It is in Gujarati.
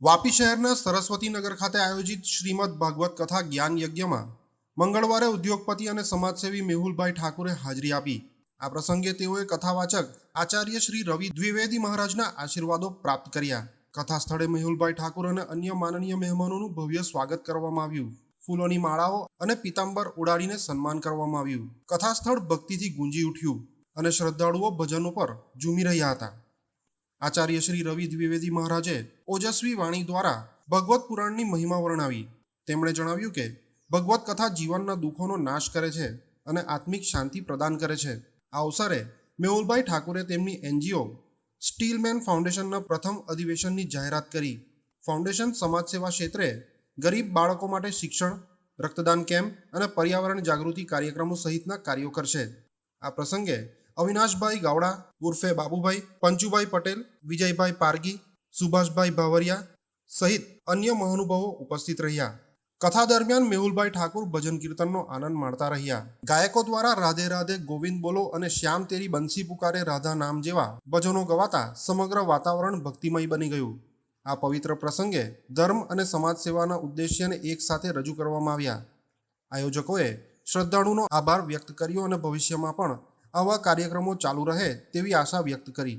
વાપી શહેરના સરસ્વતીનગર ખાતે આયોજિત શ્રીમદ ભાગવત કથા જ્ઞાન યજ્ઞમાં મંગળવારે ઉદ્યોગપતિ અને સમાજસેવી મેહુલભાઈ ઠાકુરે હાજરી આપી। આ પ્રસંગે તેઓએ કથાવાચક આચાર્ય શ્રી રવિ દ્વિવેદી મહારાજના આશીર્વાદો પ્રાપ્ત કર્યા। કથા સ્થળે મેહુલભાઈ ઠાકુર અને અન્ય માનનીય મહેમાનોનું ભવ્ય સ્વાગત કરવામાં આવ્યું। ફૂલોની માળાઓ અને પીતાંબર ઉડાડીને સન્માન કરવામાં આવ્યું। કથા સ્થળ ભક્તિથી ગુંજી ઉઠ્યું અને શ્રદ્ધાળુઓ ભજનો પર ઝૂમી રહ્યા હતા। આચાર્ય શ્રી રવિ દ્વિવેદી મહારાજે ઓજસ્વી વાણી દ્વારા ભગવત પુરાણની મહિમા વર્ણવી। તેમણે જણાવ્યું કે ભગવત કથા જીવનના દુઃખોનો નાશ કરે છે અને આત્મિક શાંતિ પ્રદાન કરે છે। આ અવસરે મેહુલભાઈ ઠાકુરે તેમની એનજીઓ સ્ટીલમેન ફાઉન્ડેશનના પ્રથમ અધિવેશનની જાહેરાત કરી। ફાઉન્ડેશન સમાજસેવા ક્ષેત્રે ગરીબ બાળકો માટે શિક્ષણ, રક્તદાન કેમ્પ અને પર્યાવરણ જાગૃતિ કાર્યક્રમો સહિતના કાર્યો કરશે। આ પ્રસંગે અવિનાશભાઈ ગાવડા ઉર્ફે બાબુભાઈ, પંચુભાઈ પટેલ, વિજયભાઈ પારગી, સુભાષભાઈ ભાવરિયા સહિત અન્ય મહાનુભાવો ઉપસ્થિત રહ્યા। કથા દરમિયાન મેહુલભાઈ ઠાકુર ભજન કીર્તનનો આનંદ માણતા રહ્યા। ગાયકો દ્વારા રાધે રાધે ગોવિંદ બોલો અને શ્યામ તેરી બંસી પુકારે રાધા નામ જેવા ભજનો ગવાતા સમગ્ર વાતાવરણ ભક્તિમય બની ગયું। આ પવિત્ર પ્રસંગે ધર્મ અને સમાજ સેવાના ઉદ્દેશ્યને એક સાથે રજૂ કરવામાં આવ્યા। આયોજકોએ શ્રદ્ધાળુનો આભાર વ્યક્ત કર્યો અને ભવિષ્યમાં પણ આવા કાર્યક્રમો ચાલુ રહે તેવી આશા વ્યક્ત કરી।